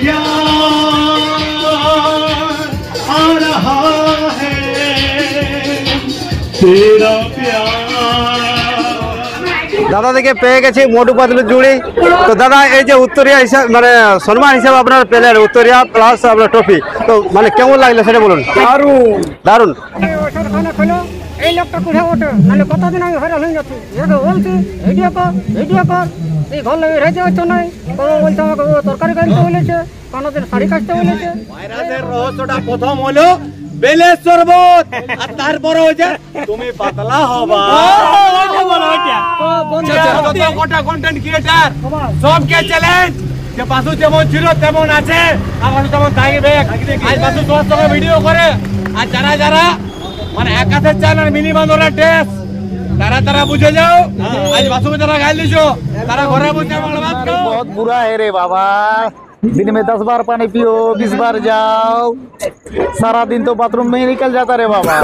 यार आ रहा है तेरा प्यार। দাদা থেকে পেয়ে গেছি মোটু পাতলু জুড়ি। তো দাদা এই যে উত্তরিয়া হিসাবে মানে সম্মান হিসাবে আপনার পেলেন উত্তরিয়া প্লাস আপনার ট্রফি, তো মানে কেমন লাগলো সেটা বলুন। দারুণ দারুণ। এই লোকটা কোথায় ওঠে নাহলে কতদিন আমি হয়রান হয়ে যাচ্ছি, বলছি ভিডিও কর এই ঘর লেগে রেখে হচ্ছে নাই, বলছে আমাকে তরকারি কাটতে বলেছে, কোনোদিন শাড়ি কাটতে বলেছে। রহস্যটা প্রথম হলো বেলের শরবত, আর তারপরে হচ্ছে তুমি পাতলা হবা। গোটা কন্টেন্ট ক্রিয়েটার সবকে চ্যালেঞ্জ যে বাসু যেমন ছিল তেমন আছে, আর বাসু তেমন থাকবে। আজ বাসু তোমার সঙ্গে ভিডিও করে, আর যারা যারা মানে এক হাতের চান আর মিনিমাম ওরা টেস্ট তারা বুঝে যাও। আজ বাসুকে যারা গাইল দিছো তারা ঘরে বসে বাত খাও। बहुत बुरा है रे बाबा, दिन में 10 बार पानी पियो, 20 बार जाओ, सारा दिन तो बाथरूम में ही निकल जाता रे बाबा।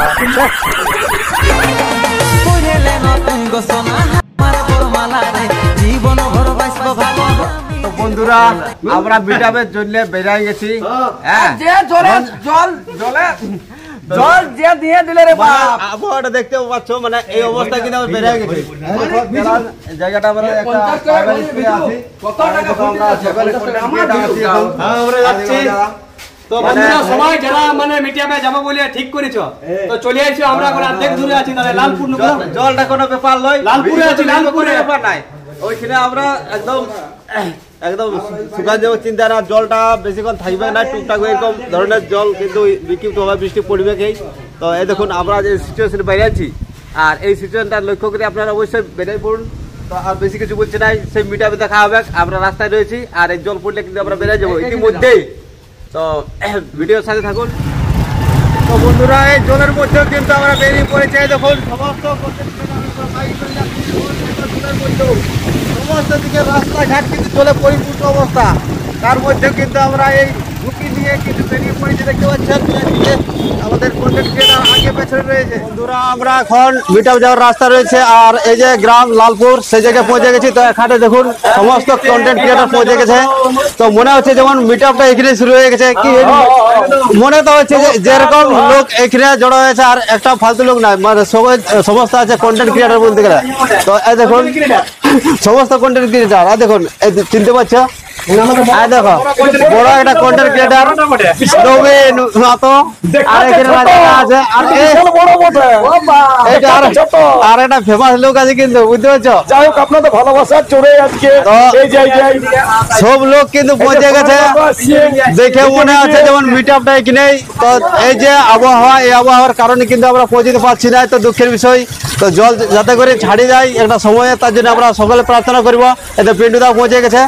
তো বন্ধুরা আমরা মিটাপের জন্য বেরিয়ে গেছি। হ্যাঁ জল যে দিয়ে দিলে রে বাপ, আবহাওয়াটা দেখতে পাচ্ছ, মানে এই অবস্থা কিন্তু আমরা বেরিয়ে গেছি। জায়গাটা মানে একটা ট্রাইবাল স্পেস আছে, কত টাকা আমরা ট্রাইবাল কন্টেন্ট আছি, আমরা যাচ্ছি। তো বন্ধুরা সবাই যারা মানে মিডিয়ামে যাবো বলে ঠিক করেছো, তো চলে আইছো। আমরা এখন অর্ধেক দূরে আছি, তাহলে লালপুর জলটা কোনো ব্যাপার নয়, লালপুরে আছি, লালপুরে ব্যাপার নাই। ওইখানে আমরা একদম একদম শুকান যাবো, চিন্তা না। জলটা বেশিক্ষণ থাকবে না, টুকটাক এরকম ধরনের জল কিন্তু বিক্ষিপ্ত হবে, বৃষ্টি পড়বে কি। তো এই দেখুন আমরা যে সিচুয়েশনে বাইরে আছি, আর এই সিচুয়েশনটা লক্ষ্য করে আপনারা অবশ্যই বেরিয়ে পড়ুন। তো আর বেশি কিছু বলছি নাই, সেই মিটাবে দেখা হবে। আমরা রাস্তায় রয়েছি, আর এই জল পড়লে কিন্তু আমরা বেরিয়ে যাবো ইতিমধ্যেই। তো ভিডিওর সাথে থাকুন। তো বন্ধুরা এই জলের মধ্যেও কিন্তু আমরা বেরিয়ে পড়েছি। দেখুন সমস্ত সমস্ত দিকে রাস্তাঘাট কিন্তু জলে পরিপূর্ণ অবস্থা, তার মধ্যে কিন্তু আমরা এই ঝুঁকি নিয়ে কিন্তু বেরিয়ে পড়েছি। দেখতে পাচ্ছেন আমাদের কন্টেন্ট ক্রিয়েটর আগে পেছনে রয়েছে। বন্ধুরা আমরা এখন মিটাপ যাওয়ার রাস্তা রয়েছে, আর এই যে গ্রাম লালপুর সেই জায়গায় পৌঁছে গেছি। তো এখানে দেখুন সমস্ত কন্টেন্ট ক্রিয়েটর পৌঁছে গেছে। তো মনে হচ্ছে যেমন মিটাপটা এখানে শুরু হয়ে গেছে, কি মনে তো হচ্ছে যে যেরকম লোক এখানে জড়ো হয়েছে, আর একটা ফালতু লোক নাই, মানে সবাই সমস্ত আছে কন্টেন্ট ক্রিয়েটর বলতে গেলে। তো এই দেখুন সমস্ত কন্টেন্ট ক্রিয়েটর, আর দেখুন চিনতে পারছো, দেখো বড় একটা কন্টেন্ট ক্রিয়েটর নবীন মাতো, আর এখানে আছে, আর একটা ফেমাস লোক আছে কিন্তু, বুঝতে পারছো। যাই হোক আপনাদের ভালোবাসার জোরে আজকে এই জায়গায় সব লোক কিন্তু পৌঁছে গেছে। দেখে মনে আছে যেমন মিটআপটা এখানে। তো এই যে আবহাওয়া, এই আবহাওয়ার কারণে কিন্তু আমরা পৌঁছতে পারছি না, তো দুঃখের বিষয়। তো জল যাতে করে ছাড়ি যায় একটা সময়ে, তার জন্য আমরা সকলে প্রার্থনা করব। এতে পিন্টুদা পৌঁছে গেছে,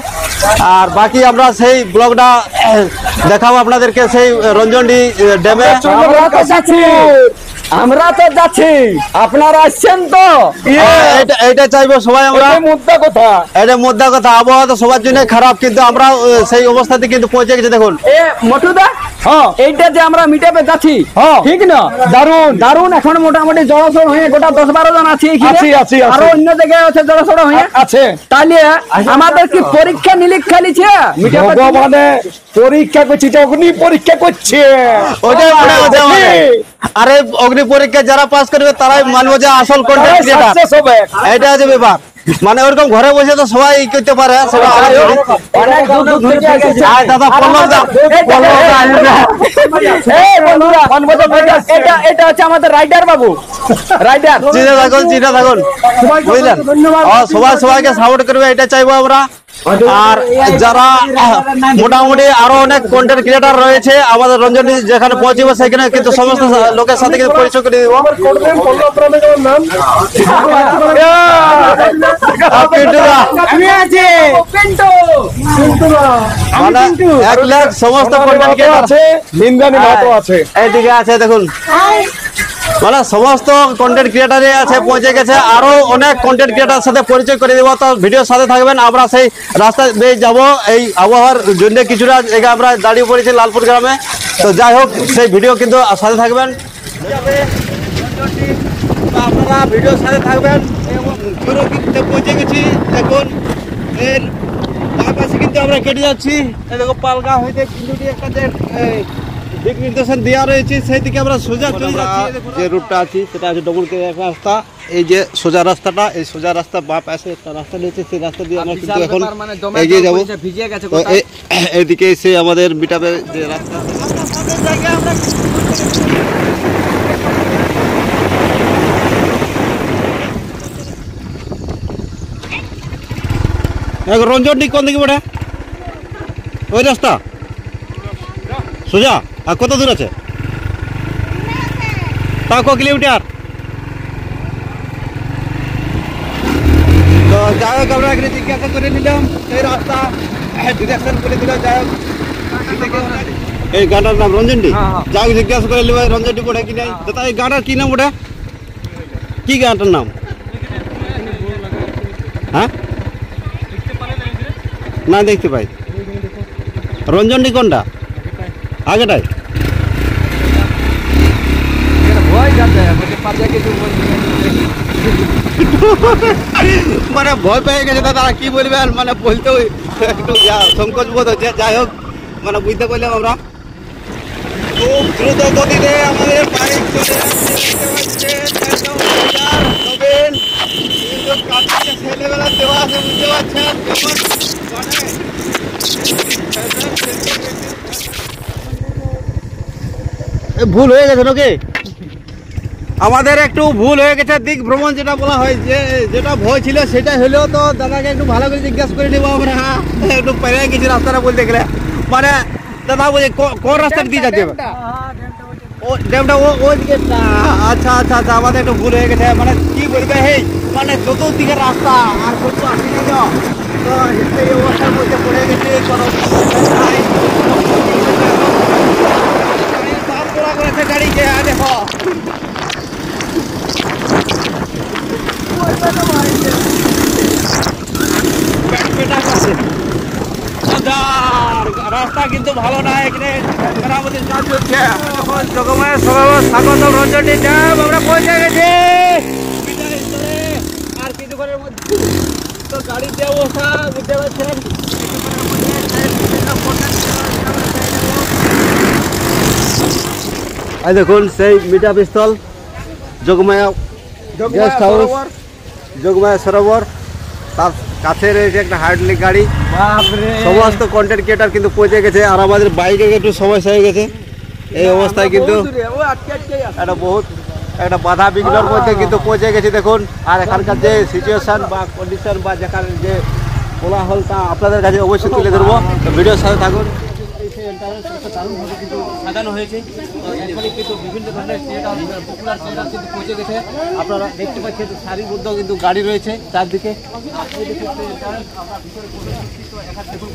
আর বাকি আমরা সেই ব্লগটা দেখাবো আপনাদেরকে সেই রঞ্জনডি ড্যামে। আমরা তো যাচ্ছি, আপনারা আসছেন তো, এইটা চাইবো সবাই আমরা। মুদ্রা কথা, এটা মুদ্রা কথা। আবহাওয়া তো সবার জন্য খারাপ, কিন্তু আমরা সেই অবস্থাতে কিন্তু পৌঁছে গেছি। দেখুন মটুদা, এইটা যে আমরা মিটাপে যাচ্ছি, ঠিক না, দারুন দারুন। এখন মোটামুটি জড়সড় হয়ে গোটা 10-12 জন আছি, আরো অন্য জায়গায় আছে জড়সড় হয়ে আছে। তাহলে আমাদের কি পরীক্ষা নিরীক্ষা নিচ্ছে? ভগবানে পরীক্ষা করছি, অগ্নি পরীক্ষা করছে। ওটাই মনে হচ্ছে আরে অগ্নি পরীক্ষা যারা পাস করবে তারাই মানবো যে আসল কন্টেন্ট ক্রিয়েটর। এটা হচ্ছে ব্যাপার, মানে ওরকম ঘরে বসে তো সবাই করতে পারে। এটা হচ্ছে আমাদের রাইডার বাবু, রাইডার। চিনে থাকুন, চিনে থাকুন, বুঝলেন। সবাই সবাইকে সাপোর্ট করবে, এটা চাইবো আমরা। আর যারা মোটামুটি আরো অনেক কন্টেন্ট ক্রিয়েটর রয়েছে আমাদের রঞ্জনী যেখানে পৌঁছবে, সেখানে কিন্তু সমস্ত লোকের সাথে কিন্তু পরিচয় করে দিব। মানে 1 লাখ সমস্ত কন্টেন্ট ক্রিয়েটর আছে, এইদিকে আছে দেখুন, মানে সমস্ত কন্টেন্ট ক্রিয়েটারে আছে পৌঁছে গেছে। আরো অনেক কন্টেন্ট ক্রিয়েটার সাথে পরিচয় করে দেবো, তো ভিডিওর সাথে থাকবেন। আমরা সেই রাস্তায় বেয়ে যাবো, এই আবহাওয়ার জন্য কিছুটা জায়গা আমরা দাঁড়িয়ে পড়েছি লালপুর গ্রামে। তো যাই হোক সেই ভিডিও কিন্তু সাথে থাকবেন, আপনারা ভিডিওর সাথে থাকবেন। পৌঁছে গেছি, দেখুন পাশে কিন্তু আমরা কেটে যাচ্ছি। এই দেখো পালগা হইতে কিন্তু একটা দিক নির্দেশন দেওয়া রয়েছে, সেই দিকে আমরা সোজা চলে যাচ্ছি। যে রুটটা আছে সেটা আছে ডবলকে রাস্তা। এই যে সোজা রাস্তাটা, এই সোজা রাস্তা বা পাশে একটা রাস্তা রয়েছে, সেই রাস্তা দিয়ে আমরা কিন্তু এখন এগিয়ে যাবো। এইদিকে এসে আমাদের মিটাপের যে রাস্তা রঞ্জনটি কোন দিকে বেটা? ওই রাস্তা সোজা। আর কত দূর আছে? তা ক কিলোমিটার? তো যাই হোক আমরা এখানে জিজ্ঞাসা করে নিলাম এই রাস্তা ডিরেকশন করে দিলাম। যাই হোক এই গানটার নাম রঞ্জনটি। যাই হোক জিজ্ঞাসা করে নিলাম রঞ্জনটি পড়ে কি নাই। দাদা এই গানটার কি নাম ওটা? কি গানটার নাম? হ্যাঁ না দেখতে পাই। রঞ্জনটি কোনটা? আগেটাই মানে ভয় পেয়ে গেছে দাদা, কি বলবেন মানে বলতে একটু সংকোচ বোধ হচ্ছে। যাই হোক মানে বুঝতে পারলাম আমরা খুব দ্রুত গতিতে আমাদের বাইক চলে যাচ্ছে। ছেলেবেলা দেওয়া আছে বুঝতে পারছেন। ভুল হয়ে গেছে নাকি? আমাদের একটু ভুল হয়ে গেছে দিক ভ্রমণ যেটা বলা হয়, যে যেটা ভয় ছিল সেটা হলেও তো দাদাকে একটু ভালো করে জিজ্ঞাসা করে নেবো আমরা। হ্যাঁ একটু পেরে গেছি রাস্তাটা বলতে গেলে। মানে দাদা বলছে কোন রাস্তা দিয়ে যাচ্ছে? ও ড্যামটা ওই দিকে। আচ্ছা আচ্ছা আচ্ছা আমাদের একটু ভুল হয়ে গেছে। মানে কি বলবে এই মানে চতুর্দিকে রাস্তা আর কোনো আসি না তো এই অবস্থার মধ্যে পড়ে গেছে। গাড়িকে দেখো রাস্তা কিন্তু ভালো না। এখানে মেরামতির কাজ হচ্ছে। এখন জগমায়ের সরোবর স্বাগত রঞ্জনটি ড্যাম আমরা পৌঁছে গেছি। আর কিছুক্ষণের মধ্যে তো গাড়ির যে অবস্থা বুঝতে পারছেন। এই দেখুন সেই মিটআপ স্থল যোগমায়া গেস্ট হাউস, যোগমায়া সরোবর। তার কাছে রয়েছে একটা হার্ডলি গাড়ি। সমস্ত কন্টেন্ট ক্রিয়েটার কিন্তু পৌঁছে গেছে। আর আমাদের বাইকে একটু সমস্যা হয়ে গেছে। এই অবস্থায় কিন্তু একটা বাধা বিঘ্নের মধ্যে কিন্তু পৌঁছে গেছি দেখুন। আর এখানকার যে সিচুয়েশন বা কন্ডিশন বা যেখানে যে কোলাহল তা আপনাদের কাছে অবশ্যই তুলে ধরবো। তো ভিডিওর সাথে থাকুন। দারুণভাবে কিন্তু সাজানো হয়েছে। এখানে কিন্তু বিভিন্ন ধরনের পপুলার থিয়েটার কিন্তু পৌঁছে গেছে। আপনারা দেখতে পাচ্ছেন সারিবদ্ধ কিন্তু গাড়ি রয়েছে চারদিকে।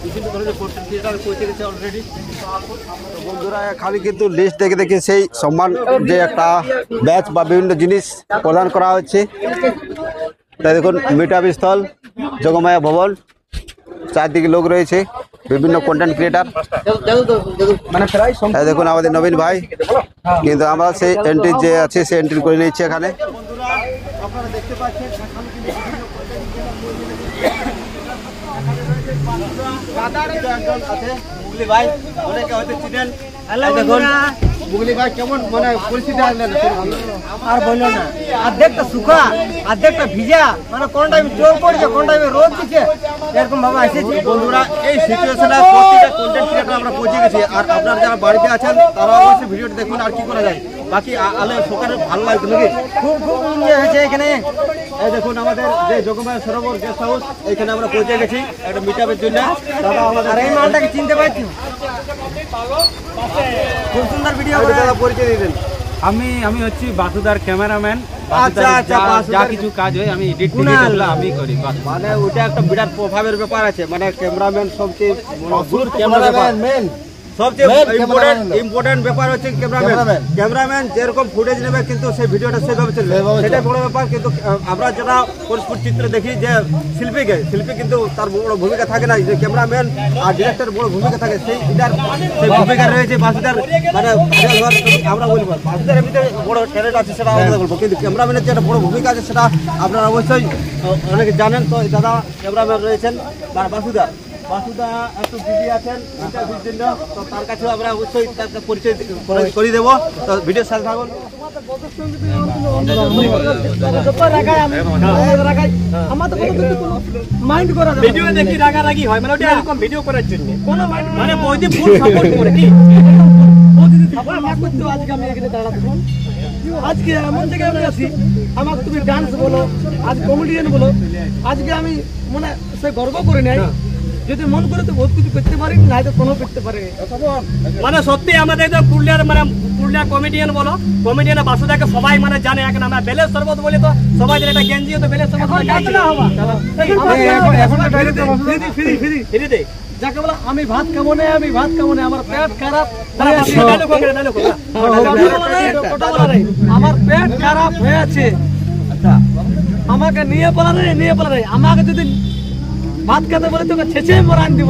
বিভিন্ন ধরনের থিয়েটার পৌঁছে গেছে অলরেডি। বন্ধুরা খালি কিন্তু লিস্ট দেখে দেখে সেই সম্মান যে একটা ব্যাচ বা বিভিন্ন জিনিস প্রদান করা হচ্ছে। তাই দেখুন মিটআপ স্থল যোগমায়া ভবন, চারদিকে লোক রয়েছে বিভিন্ন কন্টেন্ট ক্রিয়েটার। দেখুন আমাদের নবীন ভাই কিন্তু আমরা সেই এন্ট্রি যে আছে সেই এন্ট্রি করে নিচ্ছি এখানে। আপনারা দেখতে পাচ্ছেন ভাই অনেকে হয়তো চিনেন। দেখুন বুগলি ভাই কেমন মানে পরিস্থিতি আসলেন আর বললো না, অর্ধেকটা শুকা অর্ধেকটা ভিজা, মানে কোন টাইমে জোর পড়ছে কোন টাইমে রোদ দিচ্ছে, এরকম ভাবে এসেছি। বন্ধুরা এই সিচুয়েশনে প্রত্যেকটা কন্টেন্ট ক্রিয়েটর আমরা পৌঁছে গেছি। আর আপনারা যারা বাড়িতে আছেন তারা অবশ্যই ভিডিওটি দেখুন। আর কি করা যায় বাকি আলে সকালে ভালো লাগতো নাকি? খুব এনজয় হয়েছে এখানে। এই দেখুন আমাদের যে যোগমায়া সরোবর গেস্ট হাউস, এখানে আমরা পৌঁছে গেছি একটা মিটআপের জন্য। দাদা আমাদের এই মালটাকে চিনতে পারছি, খুব সুন্দর ভিডিও দাদা পরিচয় দিলেন। আমি হচ্ছি বাসুদার ক্যামেরাম্যান। আচ্ছা আচ্ছা যা কিছু কাজ হয় আমি এডিট আমি করি। মানে ওইটা একটা বিরাট প্রভাবের ব্যাপার আছে। মানে ক্যামেরাম্যান সবচেয়ে ক্যামেরাম্যান মেন সবচেয়ে ইম্পর্টেন্ট ব্যাপার হচ্ছে ক্যামেরাম্যান যেরকম ফুটেজ নেবে কিন্তু সেই ভিডিওটা সেভাবে চলবে, সেটাই বড় ব্যাপার। কিন্তু আমরা যেটা পরিস্ফুট চিত্র দেখি যে শিল্পী কিন্তু তার বড় ভূমিকা থাকে না, যে ক্যামেরাম্যান আর ডিরেক্টর বড় ভূমিকা থাকে। সেই ভূমিকা রয়েছে বাসুদার। মানে আমরা বলবো বাসুদার এমনিতে বড় ট্যালেন্ট আছে সেটা আমরা বলবো, কিন্তু ক্যামেরাম্যানের যে একটা বড় ভূমিকা আছে সেটা আপনারা অবশ্যই অনেকে জানেন। তো দাদা ক্যামেরাম্যান রয়েছেন বাসুদার। বাসুদা একটু বিজি আছেন ইন্টারভিউর জন্য, তো তার কাছে আমরা অবশ্যই তার পরিচয় করে দেবো। তো ভিডিওর সাথে থাকুন। ভিডিও দেখি রাগারাগি হয়, মানে ওটা এরকম ভিডিও করার জন্য, মানে বৌদি ফুল সাপোর্ট করে কি আজকে এমন জায়গায় আমি আছি, আমাকে তুমি ডান্স বলো, আজ কমেডিয়ান বলো, আজকে আমি মানে সে গর্ব করে নেই, যদি মন করে তো বহুত কিছু করতে পারি, না তো কোনো করতে পারি। মানে সত্যি আমাদের একদম পুরুলিয়ার মানে পুরুলিয়া কমেডিয়ান বলো, কমেডিয়ান বাসুদাকে সবাই মানে জানে, এখন আমরা বেলের শরবত বলে তো সবাই জানে, এটা গেঞ্জি তো বেলের শরবত ফ্রি যাকে বলা আমি ভাত খাবো না, আমি ভাত খাবো না, আমার পেট খারাপ, আমার পেট খারাপ হয়ে আছে, আমাকে নিয়ে পালা রে, নিয়ে পালা রে, আমাকে যদি ভাত খেতে বলে তোকে ছেঁচে মরান দিব।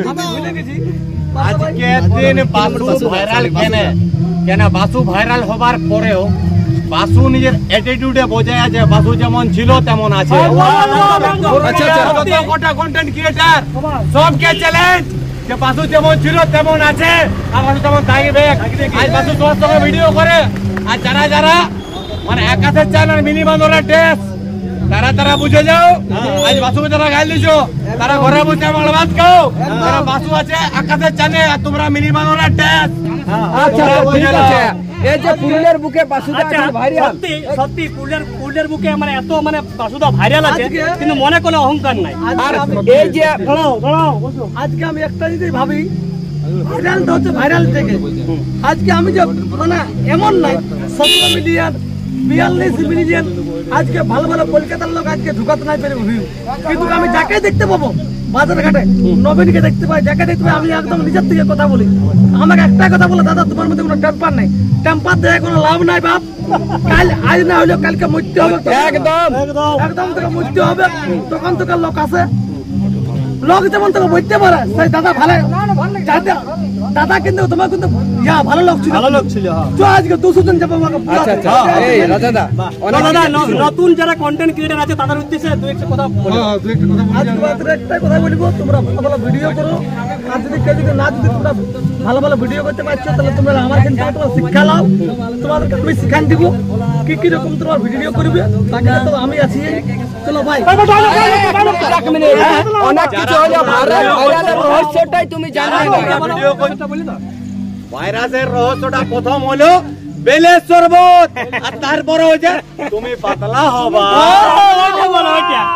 আমি ভুলে গেছি আজকে দিন বাসু ভাইরাল কেন বাসু ভাইরাল হবার পরেও বাসু নিজের অ্যাটিটিউডে বোঝায় আছে, বাসু যেমন ছিল তেমন আছে। গোটা কন্টেন্ট ক্রিয়েটার সবকে চ্যালেঞ্জ যে বাসু যেমন ছিল তেমন আছে, আর বাসু তেমন থাকবে। আজ বাসু তোমার সঙ্গে ভিডিও করে, আর যারা যারা মানে একাশের চান আর মিনিমাম টেস্ট তারা বুঝে যাও, আজ বাসুকে যারা গাইল দিছো তারা ঘরে বসে আমার ভাত খাও, যারা বাসু আছে আকাশের চানে আর তোমরা মিনিমাম টেস্ট। এই যে পুরুলিয়ার বুকে বাসুদা ভাইরাল, সত্যি পুরুলিয়ার বুকে মানে এত মানে বাসুদা ভাইরাল আছে, কিন্তু মনে কোনো অহংকার নাই। আর এই যে আজকে আমি একটা যদি ভাবি ভাইরালটা হচ্ছে ভাইরাল থেকে, আজকে আমি যে মানে এমন নাই 17 মিলিয়ন 42 মিলিয়ন আজকে ভালো ভালো কলকাতার লোক আজকে ঢুকাতে নাই পারে ভিউ, কিন্তু আমি যাকে দেখতে পাবো বাজার ঘাটে, নবীনকে দেখতে পাই, যাকে দেখতে পাই, আমি একদম নিজের থেকে কথা বলি, আমাকে একটা কথা বলে, দাদা তোমার মধ্যে কোনো টেম্পার নাই, টেম্পার দিয়ে কোনো লাভ নাই বাপ, কাল আজ না হলেও কালকে মরতে হবে, একদম একদম তোকে মরতে হবে, তখন তোকে লোক আছে, লোক যেমন তোকে বলতে পারে সেই দাদা ভালো, দাদা কিন্তু তোমার কিন্তু ভালো লোক ছিল, তো আজকে 200 জন যাবো। নতুন যারা কন্টেন্ট ক্রিয়েটার আছে তাদের উদ্দেশ্যে দু একটা কথা বলো। একটা কথা বলবো, তোমরা ভালো ভালো ভিডিও করো, আর যদি কেউ যদি না যদি তোমরা ভালো ভালো ভিডিও করতে পারছো, তাহলে তোমরা আমার কিন্তু তোমরা শিক্ষা লাও, তোমাদেরকে আমি শিখান দিব কি কি রকম তোমার ভিডিও করবে, তাকে তো আমি আছি। চলো ভাই, অনেক কিছু হলো, ভাইরালের রহস্যটাই তুমি জানো না। ভাইরাসের রহস্যটা প্রথম হলো বেলের শরবত, আর তারপরে হচ্ছে তুমি পাতলা হবা।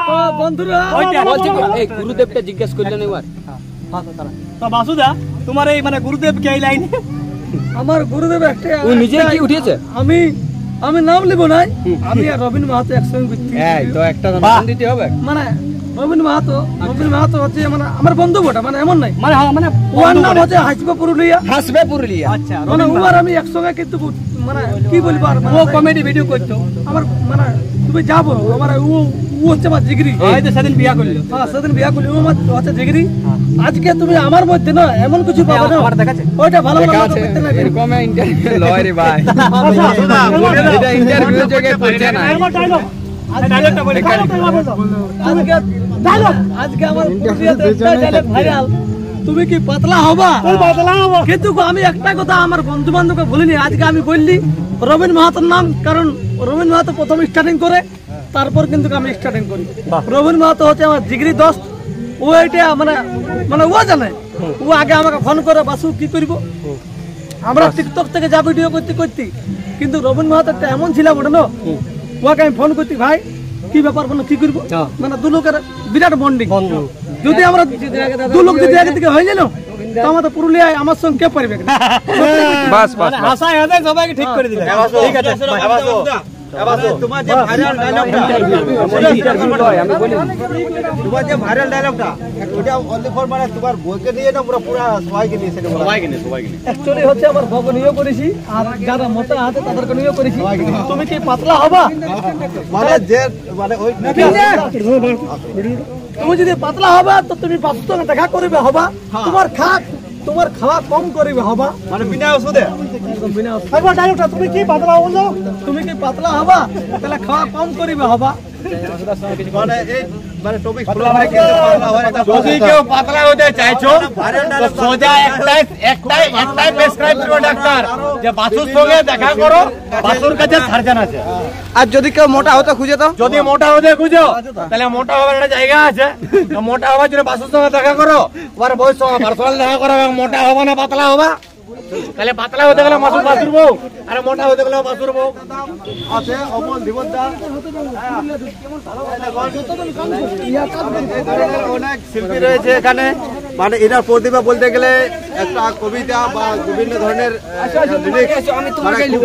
তো বন্ধুরা এই গুরুদেবটা জিজ্ঞেস করলেন এবার, তো বাসুদা তোমার এই মানে গুরুদেব কে এই লাইন? আমার গুরুদেব একটা, ও নিজে কি উঠিয়েছে? আমি নাম লিব নাই, আমি আর রবীন মাহাতো একসঙ্গে ঘুরছি, এই তো একটা নাম দিতে হবে, মানে রবীন মাহাতো হচ্ছে মানে আমার বন্ধু বটা, মানে এমন নাই, মানে মানে ওর নাম হচ্ছে হাসবে পুরুলিয়া, হাসবে পুরুলিয়া। আচ্ছা, মানে ওর আমি একসঙ্গে কিন্তু মানে কি বলবো, আর ও কমেডি ভিডিও করতো আমার মানে তুমি যাবো আমার ও হচ্ছে আমার জিগরি, হয়তো সেদিন বিয়া করলো, হ্যাঁ সেদিন বিয়া করলি, ও আমার হচ্ছে জিগরি। আজকে তুমি আমার মধ্যে না এমন কিছু পাবে না, ওইটা ভালো ভালো আছে এরকম ইন্টারভিউ লয় রে ভাই, এটা ইন্টারভিউ যোগে করছে না। আজকে আমার ভাইরাল, তুমি কি পাতলা হবা? কিন্তু আমি একটা কথা আমার বন্ধু বান্ধবকে বলিনি, আজকে আমি বললি রবীন মাহাতোর নাম, কারণ রবীন মাহাতো প্রথম স্টার্টিং করে, তারপর কিন্তু আমি স্টার্টিং করি। রবীন মাহাতো হচ্ছে আমার জিগরি দোস্ত, ও এটা মানে মানে ও জানে, ও আগে আমাকে ফোন করে, বাসু কি করবো, আমরা টিকটক থেকে যা ভিডিও করতে করতে, কিন্তু রবীন মাহাতো একটা এমন ছিল ওটা না, ওকে আমি ফোন করতে, ভাই কি ব্যাপার বলো, কি করবো, মানে দু লোকের বিরাট বন্ডিং, যদি আমরা দু লোক যদি আগে থেকে হয়ে গেল, তো আমাদের পুরুলিয়ায় আমার সঙ্গে কে পারবে? বাস বাস হাসায় হাসায় সবাইকে ঠিক করে দিলে। ঠিক আছে, তোমার যে ভাইরাল ডায়লগটা, তোমার যে ভাইরাল ডায়লগটা, ওটা অনলি ফর মানে তোমার বইকে নিয়ে না পুরো সবাইকে নিয়ে, সেটা সবাইকে নিয়ে অ্যাকচুয়ালি হচ্ছে আমার ভগবান নিয়েও করেছি, আর যারা মোটা আছে তাদেরকে নিয়েও করেছি। তুমি কি পাতলা হবা? মানে যে মানে ওই তুমি যদি পাতলা হবা, তো তুমি বাসুর সঙ্গে দেখা করবে হবা, তোমার খাওয়া কম করিবে হবা, মানে বিনা ওষুধে। তুমি কি পাতলা হবো, তুমি কি পাতলা হবা, তাহলে খাওয়া কম করিবে হবা। মানে এই মানে টপিক খোলা হয় কিন্তু পাতলা হয় এটা যদি কেউ পাতলা হতে চাইছো তো সোজা একটাই প্রেসক্রাইব করবে ডাক্তার যে বাসুর সঙ্গে দেখা করো, বাসুর কাছে সার্জন আছে। আর যদি কেউ মোটা হতে খুঁজে তো যদি মোটা হতে খুঁজো তাহলে মোটা হওয়ার একটা জায়গা আছে, তো মোটা হওয়ার জন্য বাসুর সঙ্গে দেখা করো, ওর বউর সঙ্গে পার্সোনাল দেখা করো। মোটা হবা না পাতলা হবা, তাহলে পাতলা হতে গেলে বাসুর বউ, আর মোটা হতে গেলে বাসুর বউ আছে। অমল দিবদা অনেক শিল্পী রয়েছে এখানে, মানে এনার প্রতিভা বলতে গেলে একটা কবিতা বা বিভিন্ন ধরনের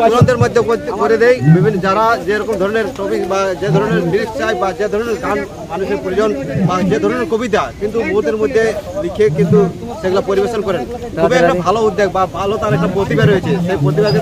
তুরন্তের মধ্যে করে দেয়। বিভিন্ন যারা যেরকম ধরনের টপিক বা যে ধরনের লিরিক্স চাই বা যে ধরনের গান মানুষের প্রয়োজন বা যে ধরনের কবিতা কিন্তু মুহূর্তের মধ্যে লিখে কিন্তু সেগুলো পরিবেশন করেন। খুবই একটা ভালো উদ্যোগ বা ভালো তার একটা প্রতিভা রয়েছে, সেই প্রতিভাকে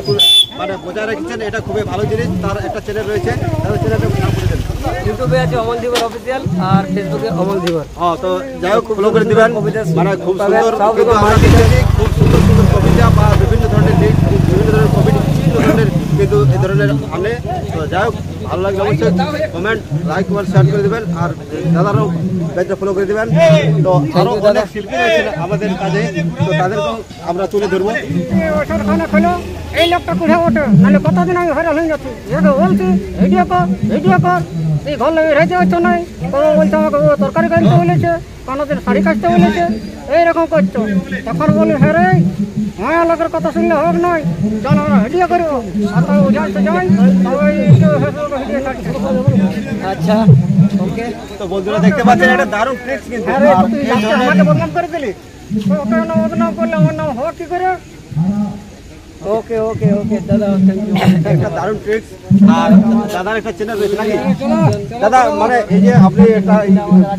মানে বজায় রেখেছেন, এটা খুবই ভালো জিনিস। তার একটা চ্যানেল রয়েছে, তার চ্যানেলটা নাম বলে দেন। ইউটিউবে আছে অমল ধীবর অফিসিয়াল আর ফেসবুকে অমল ধীবর। তো যাই হোক ফলো করে দিবেন, মানে খুব সুন্দর কিন্তু আমরা দেখেছি খুব সুন্দর সুন্দর কবিতা বা বিভিন্ন ধরনের লিখ, বিভিন্ন ধরনের কবিতা, বিভিন্ন ধরনের কিন্তু এই ধরনের আনে। তো যাই হোক ভালো লাগলে অবশ্যই কমেন্ট, লাইক, কমেন্ট, শেয়ার করে দেবেন। আর দাদারাও পেজটা ফলো করে দেবেন। তো আরও অনেক শিল্পী রয়েছে আমাদের কাজে, তো তাদেরকেও আমরা তুলে ধরবো। ওষুধখানা খোলো, এই লোকটা কোথায় ওঠে, নাহলে কতদিন আমি হয়রান হয়ে যাচ্ছি। একে বলছি ভিডিও কর, এই ঘর লেগে রেখে হচ্ছে নাই, কোনো বলছে আমাকে ও তরকারি কাটতে বলেছে, কোনোদিন শাড়ি কাটতে বলেছে, এইরকম করছো। তখন বলি হ্যাঁ রে, মায়া লোকের কথা শুনলে হোক নয়, চল আমরা ভিডিও করবো। আর তো যাইতে যাই, তবে ভিডিও কাটছে। আচ্ছা ওকে। তো বন্ধুরা দেখতে পাচ্ছেন একটা দারুণ ট্রিক্স কিন্তু। তুই আমাকে বদনাম করে দিলি, ওকে নাম বদনাম করলে আমার নাম হোক কি করে? ওকে ওকে ওকে দাদা, থ্যাংক ইউ। একটা দারুণ ট্রিক্স। আর দাদার একটা চ্যানেল রয়েছে নাকি দাদা? মানে এই যে আপনি একটা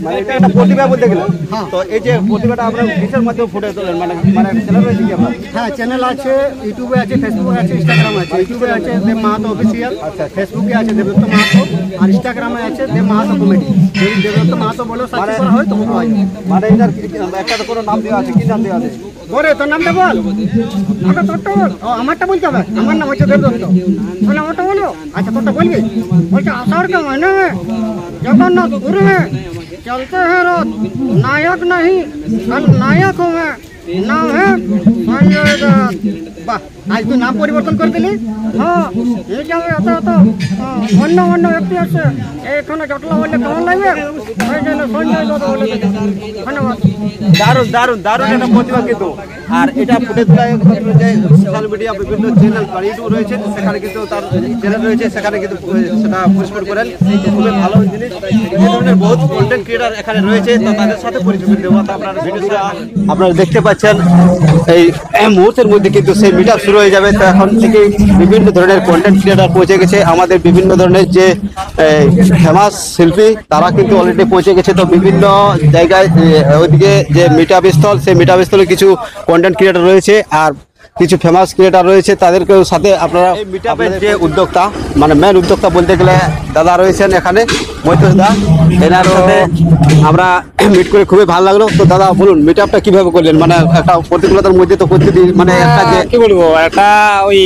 মানে এটা একটা প্রতিভা বলতে গেলেন, তো এই যে প্রতিভাটা আপনার কিসের মাধ্যমে ফুটে তোলেন? মানে চ্যানেল রয়েছে কি আপনার? হ্যাঁ, চ্যানেল আছে, ইউটিউবে আছে, ফেসবুকে আছে, ইনস্টাগ্রামে আছে। ইউটিউবে আছে দেব মাহাতো অফিসিয়াল, আচ্ছা, ফেসবুকে আছে দেবদত্ত মাহাতো, আর ইনস্টাগ্রামে আছে দেব মাহাতো কমেডি। যদি দেবদত্ত মাহাতো বলেও সার্চ করা হয় তো পাওয়া যায়। মানে এটার একটা তো কোনো নাম দেওয়া আছে, কি নাম দেওয়া আছে? বলে তোর নামটা বল, তোরটা বল। ও আমারটা বলতে হবে, আমার নাম হচ্ছে দেবদত্ত। তাহলে আমারটা বলো। আচ্ছা তোরটা বলবি? বলছে आषाढ़ के महीने में जगन्नाथपुर में चलते हैं रथ, नायक नहीं नायक हूँ मैं, नाम है संजय दत्त। বাহ, আজ তুই নাম পরিবর্তন করে দিলি। হ্যাঁ, এই যে আমি এত অন্য ব্যক্তি আছে, এখানে জটলা বললে কেমন লাগবে? ওই জন্য সঞ্জয় দত্ত বলে দিলাম। ধন্যবাদ। দারুণ দারুণ দারুণ একটা প্রতিভা কিন্তু। আর এটা ফুটে তোলা যে সোশ্যাল মিডিয়া বিভিন্ন চ্যানেল বা ইউটিউব রয়েছে, সেখানে কিন্তু তার চ্যানেল রয়েছে, সেখানে কিন্তু সেটা পরিষ্কার করেন। খুবই ভালো জিনিস। এই ধরনের বহুত কন্টেন্ট ক্রিয়েটার এখানে রয়েছে, তো তাদের সাথে পরিচয় করে দেবো। আপনার ভিডিওটা আপনারা দেখতে পাচ্ছেন এই মুহূর্তের মধ্যে কিন্তু সেই মিট আপ শুরু হয়ে যাবে। তো এখন থেকে বিভিন্ন ধরনের কন্টেন্ট ক্রিয়েটার পৌঁছে গেছে, আমাদের বিভিন্ন ধরনের যে ফেমাস শিল্পী তারা কিন্তু অলরেডি পৌঁছে গেছে। তো বিভিন্ন জায়গায় ওইদিকে যে মিট আপ স্থল, সেই মিট আপ স্থলে কিছু কন্টেন্ট ক্রিয়েটার রয়েছে আর কিছু ফেমাস ক্রিয়েটার রয়েছে, তাদেরকেও সাথে আপনারা এই মিট আপের যে উদ্যোক্তা, মানে মেন উদ্যোক্তা বলতে গেলে দাদা রয়েছেন এখানে, মৈতোষ দা। এনার সাথে আমরা মিট করে খুবই ভালো লাগলো। তো দাদা বলুন, মিট আপটা কিভাবে করলেন? মানে একটা প্রতিকূলতার মধ্যে তো করতে দিই, মানে একটা যে কি বলবো, একটা ওই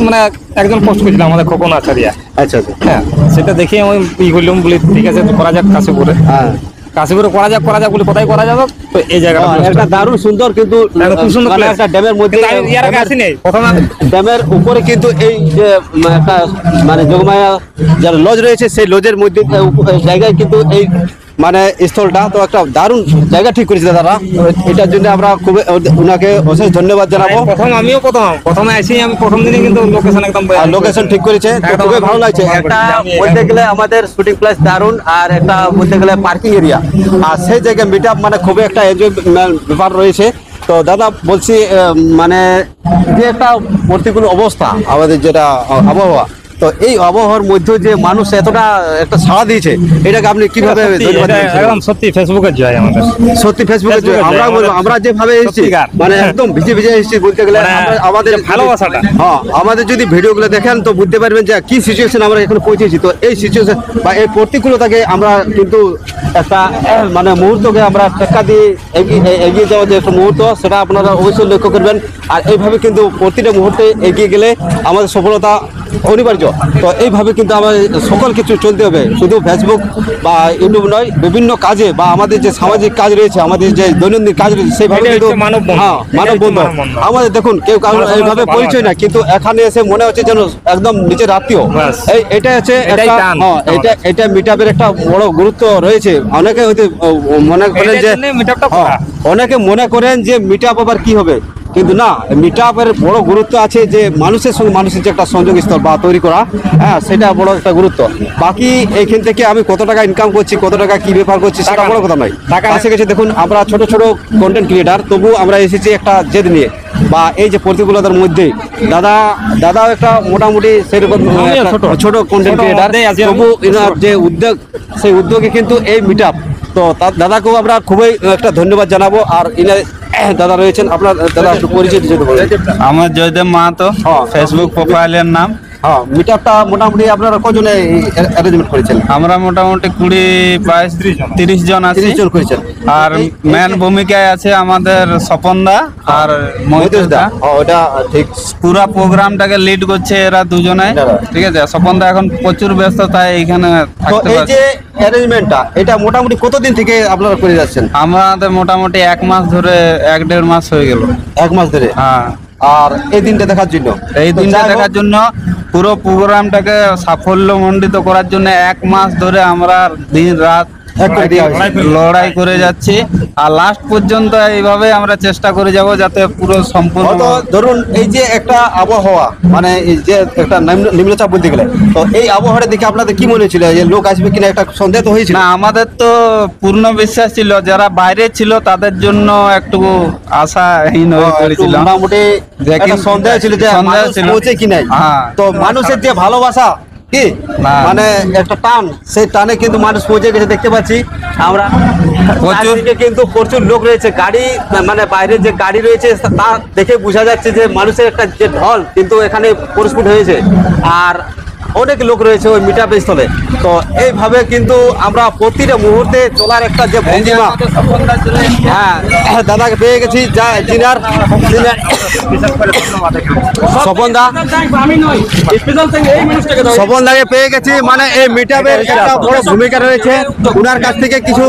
মানে একজন পোস্ট করেছিলাম আমাদের খোকন আচারিয়া। আচ্ছা আচ্ছা, হ্যাঁ, সেটা দেখে আমি ই করলাম, বলি ঠিক আছে করা যাক কাশীপুরে। হ্যাঁ কাশীপুরে করা যাক বলে কোথায় করা যাবে? তো এই জায়গাটা একটা দারুণ সুন্দর কিন্তু খুব সুন্দর মানে একটা ড্যামের মধ্যে, ইয়ার আগে আসিনি প্রথমে ড্যামের উপরে কিন্তু এই যে একটা মানে যোগমায়া যার লজ রয়েছে, সেই লজের মধ্যে জায়গায় কিন্তু এই মানে স্থলটা, তো একটা দারুণ জায়গা ঠিক করেছে দাদারা। এটার জন্য আমরা খুব ওনাকে অশেষ ধন্যবাদ জানাবো। প্রথমে আসি আমি, প্রথম দিনে কিন্তু লোকেশন একদম লোকেশন ঠিক করেছে, তো খুবই ভালো লাগছে। একটা বলতে গেলে আমাদের শুটিং প্লেস দারুণ, আর একটা বলতে গেলে পার্কিং এরিয়া, আর সেই জায়গায় মিট আপ মানে খুবই একটা এনজয় ব্যাপার রয়েছে। তো দাদা বলছি, মানে যে একটা প্রতিকূল অবস্থা আমাদের যেটা আবহাওয়া, তো এই আবহাওয়ার মধ্যে যে মানুষ এতটা একটা সাড়া দিয়েছে, এটাকে আপনি কিভাবে ধন্যবাদ দিচ্ছেন? একদম সত্যি ফেসবুকের জয় আমাদের, সত্যি ফেসবুকে আমরা বলবো, আমরা যেভাবে এসেছি মানে একদম ভিজে এসেছি বলতে গেলে। আমাদের ভালোবাসাটা, হ্যাঁ, আমাদের যদি ভিডিওগুলো দেখেন তো বুঝতে পারবেন যে কি সিচুয়েশন আমরা এখানে পৌঁছেছি। তো এই সিচুয়েশন বা এই প্রতিকূলতাকে আমরা কিন্তু একটা মানে মুহূর্তকে আমরা টেক্কা দিয়ে এগিয়ে যাওয়ার যে একটা মুহূর্ত, সেটা আপনারা অবশ্যই লক্ষ্য করবেন। আর এইভাবে কিন্তু প্রতিটা মুহূর্তে এগিয়ে গেলে আমাদের সফলতা অনিবার্য। তো এইভাবে কিন্তু আমার সকল কিছু চলতে হবে, শুধু ফেসবুক বা ইউটিউব নয়, বিভিন্ন কাজে বা আমাদের যে সামাজিক কাজ রয়েছে, আমাদের যে দৈনন্দিন কাজ রয়েছে, সেইভাবে কিন্তু মানববন্ধন। আমাদের দেখুন কেউ কারণ এইভাবে পরিচয় না, কিন্তু এখানে এসে মনে হচ্ছে যেন একদম নিজের আত্মীয়। এটা হচ্ছে এটা মিটআপের একটা বড় গুরুত্ব রয়েছে। অনেকে হয়তো মনে করেন যে অনেকে মনে করেন যে মিটআপ আবার কি হবে, কিন্তু না, মিটআপের বড় গুরুত্ব আছে যে মানুষের সঙ্গে মানুষের যে একটা সংযোগ স্থল বা তৈরি করা, হ্যাঁ, সেটা বড় একটা গুরুত্ব। বাকি এইখান থেকে আমি কত টাকা ইনকাম করছি, কত টাকা কি ব্যাপার করছি, সেটা বড় কথা নয়। কাছে গেছে দেখুন, আমরা ছোট ছোট কন্টেন্ট ক্রিয়েটার, তবু আমরা এসেছি একটা জেদ নিয়ে বা এই যে প্রতিকূলতার মধ্যে। দাদাও একটা মোটামুটি সেরকম ছোট কন্টেন্ট ক্রিয়েটার, তবু এনার যে উদ্যোগ, সেই উদ্যোগে কিন্তু এই মিটআপ। তো দাদাকেও আমরা খুবই একটা ধন্যবাদ জানাবো। আর দাদা রয়েছেন, আপনার দাদা একটু পরিচয় দিতে বলুন। আমার জয়দেব মাহাতো, ফেসবুক প্রোফাইলের নাম। হ্যাঁ, মিটআপটা মোটামুটি আপনারা কজনে অ্যারেঞ্জমেন্ট করেছেন? আমরা মোটামুটি 20-30 জন আছি। 30 জন করেছেন। আর মেন ভূমিকায় আছে আমাদের স্বপনদা আর মহিতেশদা। ওটা ঠিক, পুরা প্রোগ্রামটাকে লিড করছে এরা দুজনে, ঠিক আছে। স্বপনদা এখন প্রচুর ব্যস্ত, তাই এইখানে থাকতে এই পারছে। যে অ্যারেঞ্জমেন্টটা, এটা মোটামুটি কতদিন থেকে আপনারা করে যাচ্ছেন? আমাদের মোটামুটি 1 মাস ধরে, 1-1.5 মাস হয়ে গেল। 1 মাস ধরে? হ্যাঁ। আর এই দিনটা দেখার জন্য, এই দিনটা দেখার জন্য, পুরো প্রোগ্রামটাকে সাফল্যমণ্ডিত করার জন্য 1 মাস ধরে আমরা দিন রাত লড়াই করে যাচ্ছি। আর লাস্ট পর্যন্ত এইভাবে আমরা চেষ্টা করে যাব যাতে পুরো সম্পূর্ণ। ধরুন এই যে একটা আবহাওয়া, মানে এই যে একটা নিম্নচাপ বলতে গেলে, তো এই আবহাওয়াটা দেখে আপনাদের কি মনে হচ্ছিল যে লোক আসবে কিনা? একটা সন্দেহ তো হয়েছিল? না, আমাদের তো পূর্ণ বিশ্বাস ছিল। যারা বাইরে ছিল তাদের জন্য একটু আশাহীন হয়ে পড়েছিল, মোটামুটি সন্দেহ ছিল যে পৌঁছে কি নাই। তো মানুষের যে ভালোবাসা কি, মানে একটা টান, সেই টানে কিন্তু মানুষ পৌঁছে গেছে। দেখতে পাচ্ছি আমরা কিন্তু প্রচুর লোক রয়েছে, গাড়ি, মানে বাইরে যে গাড়ি রয়েছে তা দেখে বোঝা যাচ্ছে যে মানুষের একটা যে ঢল কিন্তু এখানে পরিস্ফুট হয়েছে। আর অনেক লোক রয়েছে ওই মিটআপ স্থলে। তো এইভাবে কিন্তু আমরা প্রতিটা মুহূর্তে চলার একটা যে ভঙ্গিমা, হ্যাঁ, দাদাকে পেয়ে গেছি, যা জিনার স্বপনদাকে পেয়ে গেছি। মানে এই মিটআপের একটা বড় ভূমিকা রয়েছে, ওনার কাছ থেকে কিছু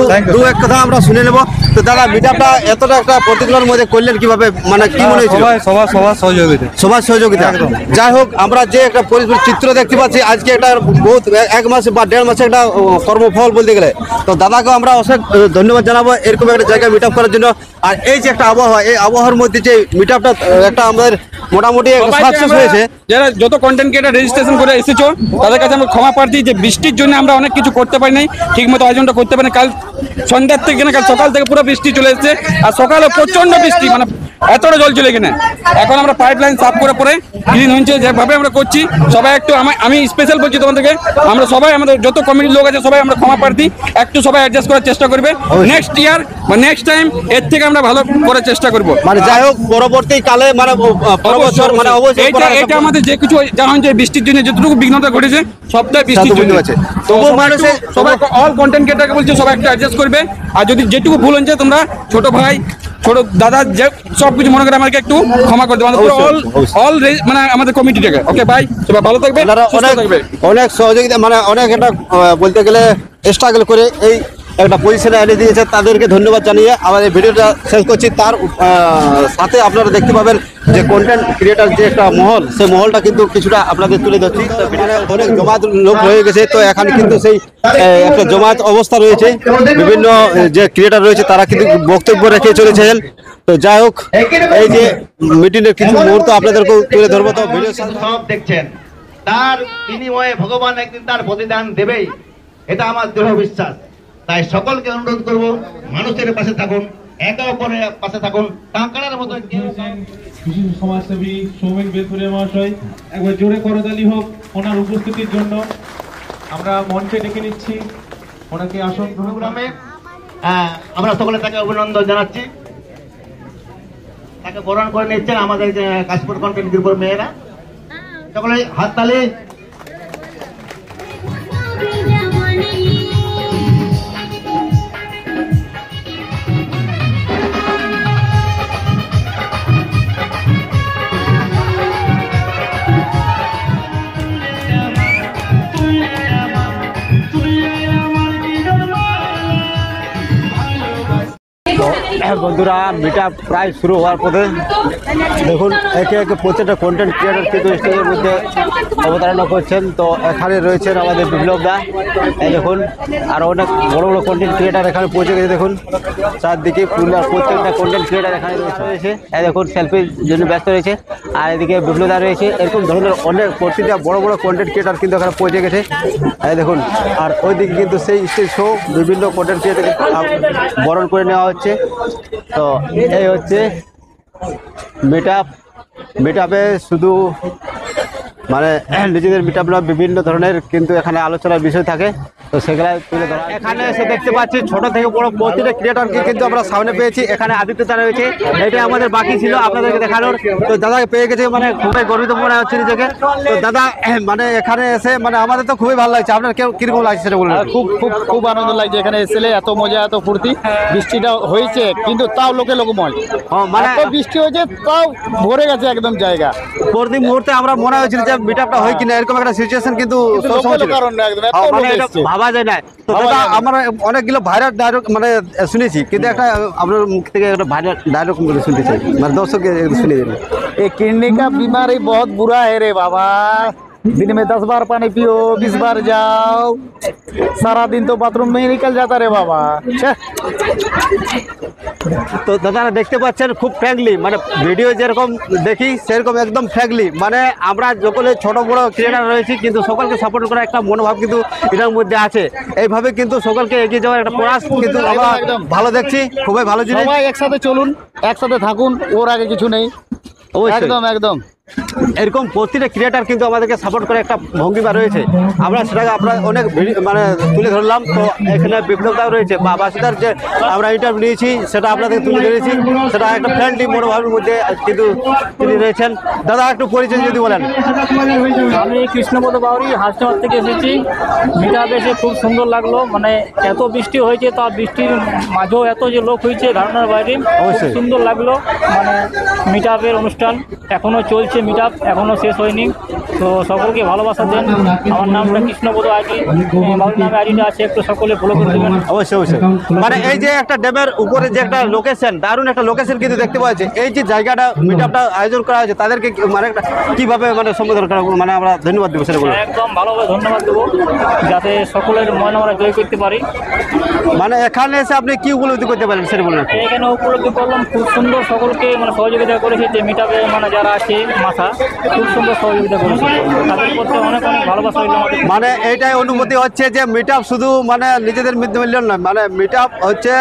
এক কথা আমরা শুনে নেব। তো দাদা, মিটআপটা এতটা একটা প্রতিকূলের মধ্যে করলেন কিভাবে, মানে কি মনে হয়েছিল? সবার সহযোগিতা। যাই হোক, আমরা যে একটা চিত্র দেখতে পাচ্ছি আজকে, একটা বহুত 1 মাস বা 1.5 মাসে একটা কর্মফল বলতে গেলে। তো দাদাকে আমরা অনেক ধন্যবাদ জানাবো এরকম একটা জায়গায় মিটআপ করার জন্য। আর এই যে একটা আবহাওয়া, এই আবহাওয়ার মধ্যে যে মিটআপটা একটা আমাদের মোটামুটি সাকসেস হয়েছে। যারা যত কন্টেন্ট ক্রিয়েটার রেজিস্ট্রেশন করে এসেছো, তাদের কাছে আমরা ক্ষমা প্রার্থী যে বৃষ্টির জন্য আমরা অনেক কিছু করতে পারি নাই, ঠিক মতো আয়োজনটা করতে পারি। কাল সন্ধ্যার থেকে কাল সকাল থেকে পুরো বৃষ্টি চলে এসেছে, আর সকালে প্রচন্ড বৃষ্টি, মানে এতটা জল চলে কিনা। এখন আমরা পাইপ লাইন সাফ করে পরে ক্লিন হচ্ছে, যেভাবে আমরা করছি সবাই একটু, আমি স্পেশাল বলছি তোমাদেরকে, আমরা সবাই, আমাদের যত কমিটির লোক আছে সবাই আমরা ক্ষমা প্রার্থী, একটু সবাই অ্যাডজাস্ট করার চেষ্টা করবে। নেক্সট ইয়ার বা নেক্সট টাইম এর থেকে আমরা ভালো করার চেষ্টা করবো। মানে যাই হোক, পরবর্তীকালে মানে এটা আমাদের যে কিছু যা হচ্ছে বৃষ্টির জন্য যতটুকু বিঘ্নতা ঘটেছে সবটাই বৃষ্টির জন্য। তবু মানুষের সবাই, অল কন্টেন্ট ক্রিয়েটারকে বলছে সবাই একটু অ্যাডজাস্ট করবে। আর যদি যেটুকু ভুল হচ্ছে, তোমরা ছোট ভাই, ছোট দাদা, যে সবকিছু মনে করে আমাকে একটু ক্ষমা করে দেবো। অল মানে আমাদের কমিটিটাকে। ওকে ভাই, সবাই ভালো থাকবে, অনেক সহযোগিতা, মানে অনেক একটা বলতে গেলে স্ট্রাগল করে এই একটা পজিশনে এনে দিয়েছে, তাদেরকে ধন্যবাদ জানিয়ে আমার এই ভিডিওটা শেষ করছি। তার সাথে আপনারা দেখতে পাবেন যে কন্টেন্ট ক্রিয়েটার যে একটা মহল, সেই মহলটা কিন্তু কিছুটা আপনাদের তুলে ধরছি। অনেক জমায়েত লোক হয়ে গেছে, তো এখানে কিন্তু সেই একটা জমায়েত অবস্থা রয়েছে। বিভিন্ন যে ক্রিয়েটার রয়েছে তারা কিন্তু বক্তব্য রেখে চলেছেন। তো যাই হোক, এই যে মিটিংয়ের কিছু মুহূর্ত আপনাদেরকে তুলে ধরবো। তো ভিডিও সব দেখছেন, তার বিনিময়ে ভগবান একদিন তার প্রতিদান দেবেই, এটা আমার দৃঢ় বিশ্বাস। তাই সকলকে অনুরোধ করব, মানুষের পাশে থাকুন, একে অপরের পাশে থাকুন। টাকার মতো বিশিষ্ট সমাজসেবী সৌমেন বেলপুরিয়া মহাশয়, একবার জোরে করতালি হোক ওনার উপস্থিতির জন্য। আমরা মঞ্চে ডেকে নিচ্ছি ওনাকে আসন প্রোগ্রামে। আমরা সকলে তাকে অভিনন্দন জানাচ্ছি। তাকে বরণ করে নিচ্ছেন আমাদের কাশপুর কন্টেন্ট গ্রুপের মেয়েরা। সকলে হাততালি। বন্ধুরা মিটআপ প্রায় শুরু হওয়ার পথে দেখুন একে একে প্রত্যেকটা কন্টেন্ট ক্রিয়েটর কিন্তু স্টেজের মধ্যে অবতারণা করছেন। তো এখানে রয়েছেন আমাদের বিপ্লব দা, এই দেখুন আর অনেক বড় বড় কন্টেন্ট ক্রিয়েটার এখানে পৌঁছে গেছে। দেখুন চারদিকে প্রত্যেকটা কন্টেন্ট ক্রিয়েটার এখানে রয়েছে, এই দেখুন সেলফির জন্য ব্যস্ত রয়েছে। আর এদিকে বিপ্লব দা রয়েছে, এরকম ধরনের অনেক প্রতিটা বড় বড় কন্টেন্ট ক্রিয়েটার কিন্তু এখানে পৌঁছে গেছে, এই দেখুন। আর ওইদিকে কিন্তু সেই স্টেজ শো বিভিন্ন কন্টেন্ট ক্রিয়েটারকে বরণ করে নেওয়া হচ্ছে। তো এই হচ্ছে মিটআপে শুধু মানে নিজেদের মিটআপ না, বিভিন্ন ধরনের কিন্তু এখানে আলোচনার বিষয় থাকে। তো সেগুলো তুলে ধরা এখানে এসে দেখতে পাচ্ছি ছোট থেকে বড় প্রতিটা ক্রিয়েটরকে কিন্তু আমরা সামনে পেয়েছি। এখানে আদিত্যতা রয়েছে, এটাই আমাদের বাকি ছিল আপনাদেরকে দেখানোর। তো দাদাকে পেয়ে গেছে, মানে খুবই গর্বিত মনে হচ্ছে নিজেকে। তো দাদা মানে এখানে এসে মানে আমাদের তো খুবই ভালো লাগছে, আপনার কিরকম লাগছে সেটা বলুন। খুব খুব খুব আনন্দ লাগছে এখানে এসে, এত মজা এত ফুর্তি। বৃষ্টিটা হয়েছে কিন্তু তাও লোকময়, মানে বৃষ্টি হয়েছে তাও ভরে গেছে একদম জায়গা। প্রতি মুহূর্তে আমরা মনে হয়েছিল যে মিটআপটা হয় কিনা, এরকম একটা সিচুয়েশন কিন্তু ভাবা যায় না। তো দাদা আমরা অনেকগুলো ভাইরাল ডায়লগ মানে শুনেছি, কিন্তু একটা আপনার মুখ থেকে একটা ভাইরাল ডায়লগ শুনতে চাই, মানে দর্শককে শুনে দিন। ये किडनी का बीमारी बहुत बुरा है रे बाबा, दिन में 10 बार पानी पियो, 20 बार जाओ, सारा दिन तो बाथरूम में ही निकल जाता रे बाबा। তো দাদারা দেখতে পাচ্ছেন খুব ফ্র্যাঙ্কলি, মানে ভিডিও যেরকম দেখি সেরকম একদম ফ্র্যাঙ্কলি, মানে আমরা যখন ছোট বড় ক্রিয়েটার রয়েছি কিন্তু সকলকে সাপোর্ট করার একটা মনোভাব কিন্তু এটার মধ্যে আছে। এইভাবে কিন্তু সকলকে এগিয়ে যাওয়ার একটা প্রয়াস কিন্তু আমরা ভালো দেখছি, খুবই ভালো জিনিস। সবাই একসাথে চলুন, একসাথে থাকুন, ওর আগে কিছু নেই। একদম একদম এরকম প্রতিটা ক্রিয়েটার কিন্তু আমাদেরকে সাপোর্ট করে একটা ভঙ্গিমা রয়েছে, আমরা সেটাকে আমরা অনেক মানে তুলে ধরলাম। তো এখানে বিপ্লবদাও রয়েছে, বাসুদার যে আমরা ইন্টারভিউ নিয়েছি সেটা আপনাদের তুলে ধরেছি, সেটা একটা ফ্রেন্ডলি মনোভাবের মধ্যে কিন্তু তিনি রয়েছেন। দাদা একটু পরিচয় যদি বলেন। আমি কৃষ্ণপদ বাউরি হাসনাবাদ থেকে এসেছি। মিটআপে এসে খুব সুন্দর লাগলো, মানে এত বৃষ্টি হয়েছে তা বৃষ্টির মাঝেও এত যে লোক হয়েছে ধারণার বাইরে, খুব সুন্দর লাগলো। মানে মিটআপের অনুষ্ঠান এখনো চলছে, মিটআপ এখনো শেষ হয়নি। তো সকলকে ভালোবাসা দেন। আমার নামটা কৃষ্ণপদ আইডি, বাবুর নামে আইডিটা আছে, একটু সকলে ফলো করে দেবেন। অবশ্যই অবশ্যই। মানে এই যে একটা ড্যামের উপরে যে একটা লোকেশন, দারুণ একটা লোকেশন কিন্তু দেখতে পাওয়া যাচ্ছে। এই যে জায়গাটা মিটআপটা আয়োজন করা হয়েছে তাদেরকে মানে কিভাবে মানে সম্বোধন করা, মানে আমরা ধন্যবাদ দেবো সেটা বলুন। একদম ভালোভাবে ধন্যবাদ দেবো, যাতে সকলের মন আমরা জয় করতে পারি। মানে এখানে এসে আপনি কি উপলব্ধি করতে পারেন সেটা বলুন। এখানে উপলব্ধি করলাম খুব সুন্দর, সকলকে মানে সহযোগিতা করেছে যে মিটআপে মানে যারা আছে মাথা, খুব সুন্দর সহযোগিতা করেছে, তাদের প্রতি অনেক অনেক ভালোবাসা হইল আমাদের। মানে এইটাই অনুমতি হচ্ছে যে মিটআপ শুধু মানে নিজেদের মিলন নয়, মানে মিটআপ হচ্ছে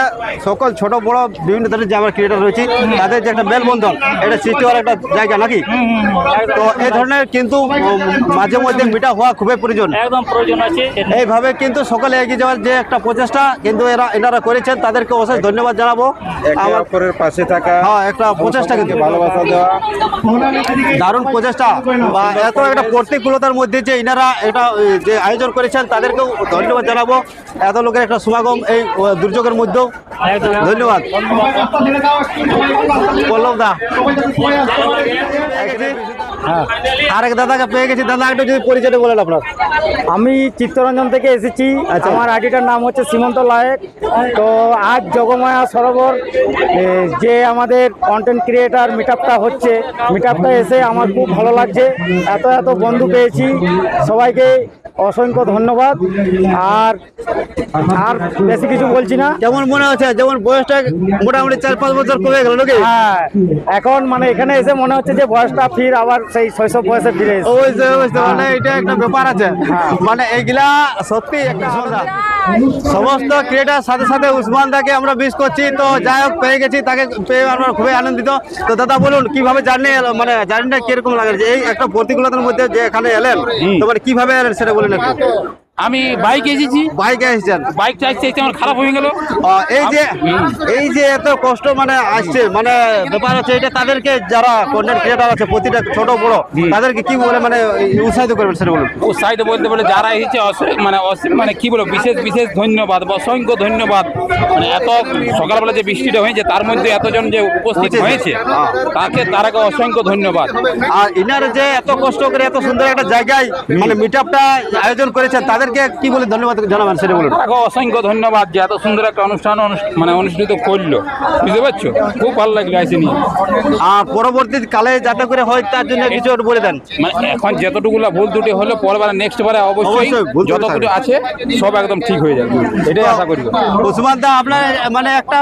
সকল ছোট বড় বিভিন্ন ধরনের যে আমার ক্রিয়েটার রয়েছে তাদের যে একটা মেলবন্ধন, এটা সৃষ্টি হওয়ার একটা জায়গা নাকি। তো এই ধরনের কিন্তু মাঝে মধ্যে মিটআপ হওয়া খুবই প্রয়োজন, একদম প্রয়োজন আছে। এইভাবে কিন্তু সকলে এগিয়ে যাওয়ার যে একটা প্রচেষ্টা কিন্তু এনারা করেছেন, তাদেরকে অবশ্যই ধন্যবাদ জানাবো। অপরের পাশে থাকা, হ্যাঁ একটা প্রচেষ্টা কিন্তু ভালোবাসা দেওয়া, দারুণ প্রচেষ্টা। বা এত একটা প্রতিকূলতার মধ্যে যে ইনারা এটা যে আয়োজন করেছেন তাদেরকেও ধন্যবাদ জানাবো, এত লোকের একটা সমাগম এই দুর্যোগের মধ্যেও। ধন্যবাদ পল্লব দা। আরেক দাদাকে পেয়ে গেছি, দাদা একটু যদি পরিচয়টা বলেন আপনার। আমি চিত্তরঞ্জন থেকে এসেছি, আমার আইডিটার নাম হচ্ছে সীমন্ত লায়েক। তো আজ যোগমায়া সরোবর যে আমাদের কন্টেন্ট ক্রিয়েটার মিটআপটা হচ্ছে, মিটআপটা এসে আমার খুব ভালো লাগছে, এত এত বন্ধু পেয়েছি, সবাইকে অসংখ্য ধন্যবাদ। আর বেশি কিছু বলছি না। যেমন মনে হচ্ছে যেমন বয়সটা মোটামুটি 4-5 বছর কমে গেল নাকি। হ্যাঁ এখন মানে এখানে এসে মনে হচ্ছে যে বয়সটা ফির আবার সেই শৈশব বয়সে ফিরে এসেছে। মানে এটা একটা ব্যাপার আছে, মানে এইগুলা সত্যি একটা আলাদা। সমস্ত ক্রিয়েটার সাথে সাথে উসমান দাকে আমরা মিস করছি। তো যাই হোক পেয়ে গেছি, তাকে পেয়ে আমরা খুবই আনন্দিত। তো দাদা বলুন কিভাবে জার্নি, মানে জার্নিটা কিরকম লাগে, এই একটা প্রতিকূলতার মধ্যে যে এখানে এলেন, তো মানে কিভাবে এলেন সেটা বলেন একটু। আমি বাইকে এসেছি। বাইকে এসেছেন? বাইক চাইতে আমার খারাপ হয়ে গেল। এই যে এত কষ্ট মানে আসছে, মানে ব্যাপার আছে এটা, তাদেরকে যারা কন্টেন্ট ক্রিয়েটার আছে প্রতিটা ছোট বড় তাদেরকে কি বলে মানে উৎসাহিত করবেন সেটা বলুন। উৎসাহিত বলতে বলে যারা এসেছে মানে কি বলবো, বিশেষ বিশেষ ধন্যবাদ, অসংখ্য ধন্যবাদ। মানে এত সকালবেলা যে বৃষ্টিটা হয়েছে তার মধ্যে এতজন যে উপস্থিত হয়েছে তারাকে অসংখ্য ধন্যবাদ। আর ইনার যে এত কষ্ট করে এত সুন্দর একটা জায়গায় মানে মিটআপটা আয়োজন করেছেন তাদের তাদেরকে কি বলে ধন্যবাদ জানাবেন সেটা বলুন। তাকে অসংখ্য ধন্যবাদ যে এত সুন্দর একটা অনুষ্ঠান মানে অনুষ্ঠিত করলো, বুঝতে পারছো, খুব ভালো লাগলো আইসি নিয়ে। আর পরবর্তী কালে যাতে করে হয় তার জন্য কিছু বলে দেন। মানে এখন যতটুকুলা ভুল ত্রুটি হলো পরবার নেক্সট বারে অবশ্যই যতটুকু আছে সব একদম ঠিক হয়ে যাবে, এটাই আশা করি। ওসমান দা আপনার মানে একটা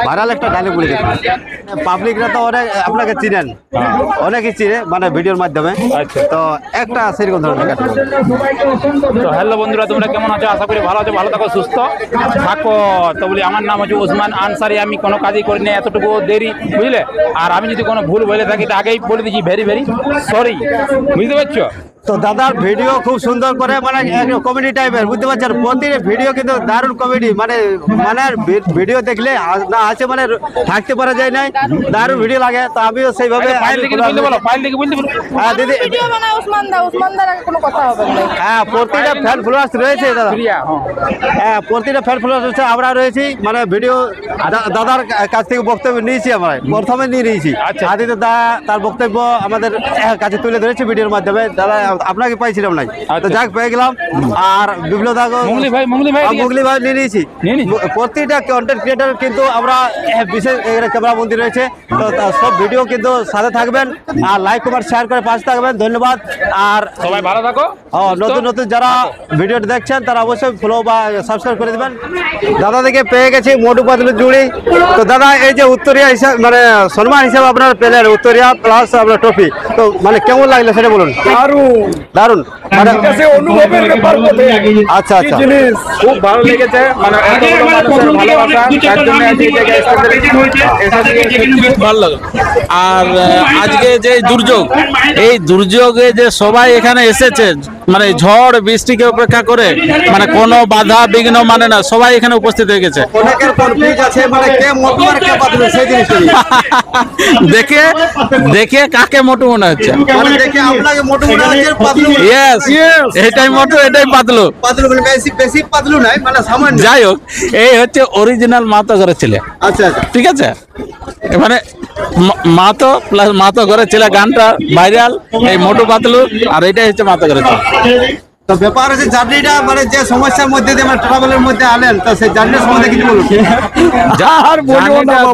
ভাইরাল একটা ডায়লগ বলে দেন, পাবলিকরা তো অনেক আপনাকে চিনেন, অনেকে চিনে মানে ভিডিওর মাধ্যমে, তো একটা সেরকম ধরনের। তো হ্যালো বন্ধুরা, তোমরা কেমন আছো? আশা করি ভালো আছো, ভালো থাকো, সুস্থ থাকো। তো বলি আমার নাম হচ্ছে ওসমান আনসারি, আমি কোনো কাজই করিনি এতটুকু দেরি, বুঝলে। আর আমি যদি কোনো ভুল বলে থাকি আগেই বলে দিচ্ছি, ভেরি ভেরি সরি, বুঝতে পারছো। তো দাদার ভিডিও খুব সুন্দর করে মানে কমেডি টাইপের, বুঝতে পারছেন, প্রতিটি ভিডিও কিন্তু দারুণ কমেডি, মানে মানে ভিডিও দেখলে না আছে মানে থাকতে পারা যায় না, দারুণ ভিডিও লাগে। তো আমিও সেইভাবে হ্যাঁ দিদি, হ্যাঁ প্রতিটা ফ্যান ফলোয়ার্স রয়েছে দাদা, হ্যাঁ প্রতিটা ফ্যান ফলোয়ার্স রয়েছে, আমরা রয়েছি মানে ভিডিও দাদার কাছ থেকে বক্তব্য নিয়েছি, আমরা প্রথমে নিয়ে নিয়েছি। আদিত্য দা তার বক্তব্য আমাদের কাছে তুলে ধরেছে ভিডিওর মাধ্যমে। দাদা আপনাকে পাইছিলাম নাই, তো যাক পেয়ে গেলাম। আর বিপ্লব দা মুগলি ভাই নিয়ে নিয়েছি। প্রতিটা কন্টেন্ট ক্রিয়েটার কিন্তু আমরা বিশেষ ক্যামেরা বন্দি রয়েছে, তো সব ভিডিও কিন্তু সাথে থাকবেন আর লাইক কমেন্ট শেয়ার করে পাশে থাকবেন। ধন্যবাদ। আর সবাই ভালো থাকো। নতুন নতুন যারা ভিডিওটি দেখছেন তারা অবশ্যই ফলো বা সাবস্ক্রাইব করে দেবেন। দাদা থেকে পেয়ে গেছি মোটু পাতলু জুড়ি। তো দাদা এই যে উত্তরিয়া হিসাবে মানে সম্মান হিসাবে আপনার পেলেন উত্তরিয়া প্লাস আপনার ট্রফি, তো মানে কেমন লাগলো সেটা বলুন। দারুন মানে অনুভবের ব্যাপার। আচ্ছা আচ্ছা, খুব ভালো লেগেছে, মানে এত বড় মানুষের ভালোবাসা, তার জন্য আজকে এই জায়গায় এসে ভালো লাগলো। আর আজকে যে দুর্যোগ, এই দুর্যোগে যে সবাই এখানে এসেছে, মানে ঝড় বৃষ্টিকে উপেক্ষা করে, মানে কোনো বাধা বিঘ্ন মানে না, সবাই এখানে উপস্থিত হয়ে গেছে। দেখে দেখে কাকে মোটু মনে হচ্ছে, এটাই মোটু এটাই পাতলু, যাই হোক এই হচ্ছে অরিজিনাল মাতো ঘরের ছেলে। আচ্ছা ঠিক আছে, মানে মাতো প্লাস মাতো ঘরের ছেলে গানটা ভাইরাল, এই মোটু পাতলু, আর এটাই হচ্ছে মাতো ঘরের ছেলে। তো ব্যাপার হচ্ছে জার্নিটা মানে যে সমস্যার মধ্যে দিয়ে আমরা ট্রাভেলের মধ্যে আলেন, তো সেই জার্নির সম্বন্ধে কিছু বলুন।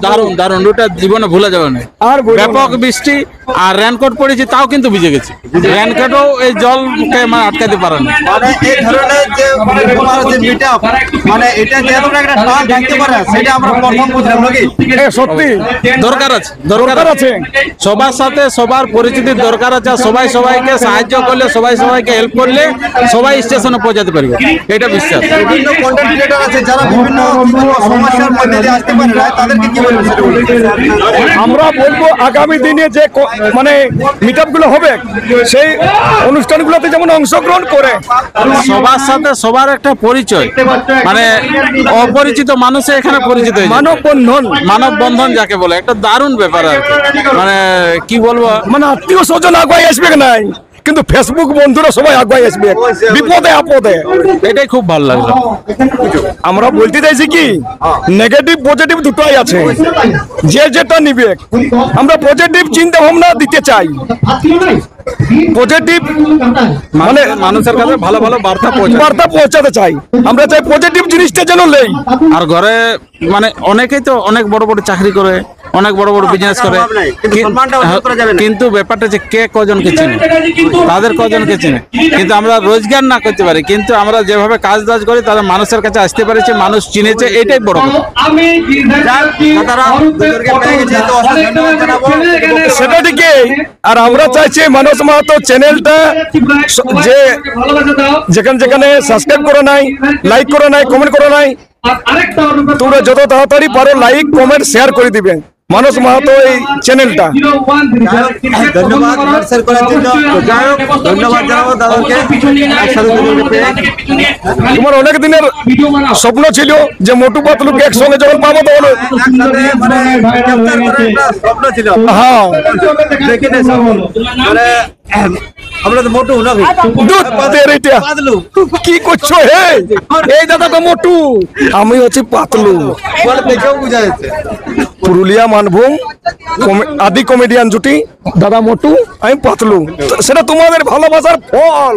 দারুণ দারুণ, ওটা জীবনে ভুলে যাবে না। আর ব্যাপক বৃষ্টি আর রেনকোট পড়েছি, তাও কিন্তু ভিজে গেছে, রেনকোটও এই জলকে মানে আটকাতে পারে না। মানে এই ধরনের যে মিটআপ মানে এটা যে একটা টান থাকতে পারে সেটা আমরা প্রথম বুঝলাম নাকি। সত্যি দরকার আছে, দরকার আছে, সবার সাথে সবার পরিচিতির দরকার আছে। সবাই সবাইকে সাহায্য করলে, সবাই সবাইকে হেল্প করলে সবাই স্টেশনে পৌঁছাতে পারবে, এটা বিশ্বাস। বিভিন্ন কন্টেন্ট ক্রিয়েটর আছে যারা বিভিন্ন সমস্যার মধ্যে দিয়ে আসতে পারে না, তাদেরকে কি বলবো সেটা বলুন। আমরা বলবো আগামী দিনে যে মানে মিটআপ গুলো হবে সেই অনুষ্ঠানগুলোতে যেমন অংশগ্রহণ করে সবার সাথে সবার একটা পরিচয়, মানে অপরিচিত মানুষে এখানে পরিচিত হয়েছে, মানববন্ধন যাকে বলে, একটা দারুণ ব্যাপার আর কি। মানে কি বলবো, মানে আত্মীয় স্বজন আগুয়াই আসবে নাই, কিন্তু ফেসবুক বন্ধুরা সবাই আগুয়াই আসবে বিপদে আপদে, এটাই খুব ভালো লাগলো। আমরা বলতে চাইছি কি নেগেটিভ পজিটিভ দুটোই আছে, যে যেটা নিবে আমরা পজিটিভ চিন্তা ভাবনা দিতে চাই, পজিটিভ মানে মানুষের কাছে ভালো ভালো বার্তা পৌঁছাতে চাই, আমরা চাই পজিটিভ জিনিসটা যেন নেই। আর ঘরে মানে অনেকেই তো অনেক বড় বড় চাকরি করে, অনেক বড় বড় বিজনেস করে, কিন্তু ব্যাপারটা হচ্ছে কে কজনকে চিনে, তাদের কজনকে চিনে, কিন্তু আমরা রোজগার না করতে পারি, কিন্তু আমরা যেভাবে কাজ টাজ করি তাদের মানুষের কাছে আসতে পারছে, মানুষ চিনেছে, এটাই বড় কথা। সেটা ঠিকই। আর আমরা চাইছি মানস মাহাতো চ্যানেলটা যে যেখানে যেখানে সাবস্ক্রাইব করো নাই, লাইক করো নাই, কমেন্ট করো নাই, তোমরা যত তাড়াতাড়ি পারো লাইক কমেন্ট শেয়ার করে দিবেন মানস মাহাতো এই চ্যানেলটা। ধন্যবাদ শেয়ার করার জন্য, ধন্যবাদ জানাবো দাদাকে। তোমার অনেক দিনের স্বপ্ন ছিল যে মোটু পাতলুকে একসঙ্গে যখন পাবো তখন স্বপ্ন ছিল, হ্যাঁ দেখি না মানে আমরা তো মোটু না ভাই দুধ পাতের এটা পাতলু কি করছো হে এই দাদা তো মোটু আমি হচ্ছে পাতলু বলে দেখেও বুঝা যাচ্ছে পুরুলিয়া মানভূম আদি কমেডিয়ান জুটি দাদা মোটু আমি পাতলু সেটা তোমাদের ভালোবাসার ফল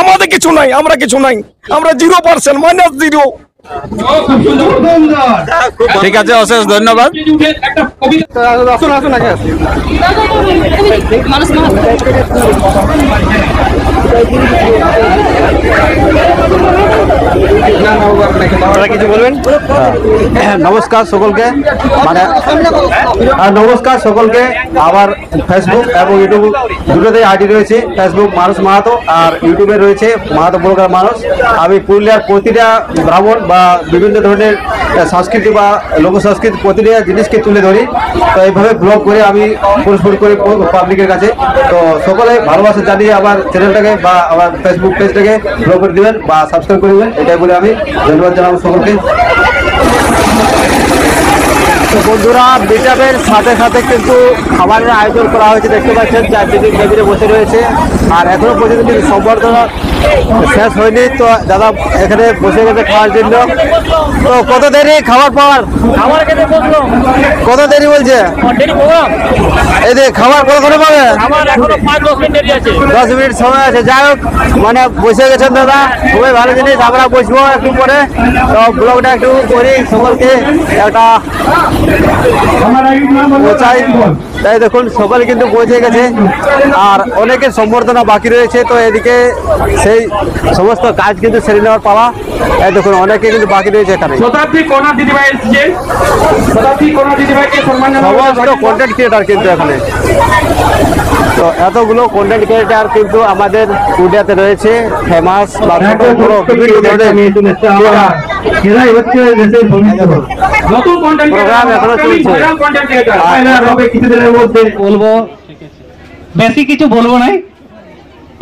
আমাদের কিছু নাই আমরা কিছু নাই আমরা 0% -0 ঠিক আছে অশেষ ধন্যবাদ আসুন আসুন আগে আসুন কিছু বলবেন নমস্কার সকলকে মানে নমস্কার সকলকে আমার ফেসবুক এবং ইউটিউব দুটোতেই আইডি রয়েছে ফেসবুক মানস মাহাতো আর ইউটিউবে রয়েছে মাহাতো ব্লগার মানস আমি পুরুলিয়ার প্রতিটা ব্রাহ্মণ বা বিভিন্ন ধরনের সংস্কৃতি বা লোক সংস্কৃতি প্রতিটা জিনিসকে তুলে ধরি তো এইভাবে ব্লগ করে আমি পোস্ট করি পাবলিকের কাছে তো সকলে ভালোবাসা জানিয়ে আমার চ্যানেলটাকে বা আমার ফেসবুক পেজটাকে ফলো করে দেবেন বা সাবস্ক্রাইব করে দেবেন এটাই বলে আমি ধন্যবাদ জানাবো সকলকে বন্ধুরা মিটআপের সাথে সাথে কিন্তু খাবারের আয়োজন করা হয়েছে দেখতে পাচ্ছেন চারদিকে টেবিলে বসে রয়েছে আর এখনো পর্যন্ত কিন্তু সম্বর্ধনা শেষ হয়নি তো দাদা এখানে বসে গেছে খাওয়ার জন্য তো কত দেরি খাবার পাওয়ার কত দেরি বলছে এই যে খাবার কতক্ষণে পাবে 10 মিনিট সময় আছে যাই হোক মানে বসে গেছেন দাদা খুবই ভালো জিনিস আমরা বসবো একটু পরে তো ব্লগটা একটু করি সকলকে একটা তাই দেখুন সকলে কিন্তু পৌঁছে গেছে আর অনেকের সম্বর্ধনা বাকি রয়েছে তো এদিকে সেই সমস্ত কাজ কিন্তু সেরে নেওয়ার পাওয়া এই দেখুন অনেকে কিন্তু বাকি রয়েছে এখানে সমস্ত কন্টেন্ট ক্রিয়েটার কিন্তু এখানে তো এতগুলো কন্টেন্ট ক্রিয়েটার কিন্তু আমাদের পুরুলিয়াতে রয়েছে ফেমাস বা প্রোগ্রাম এখনো চলছে বলবো বেশি কিছু বলবো না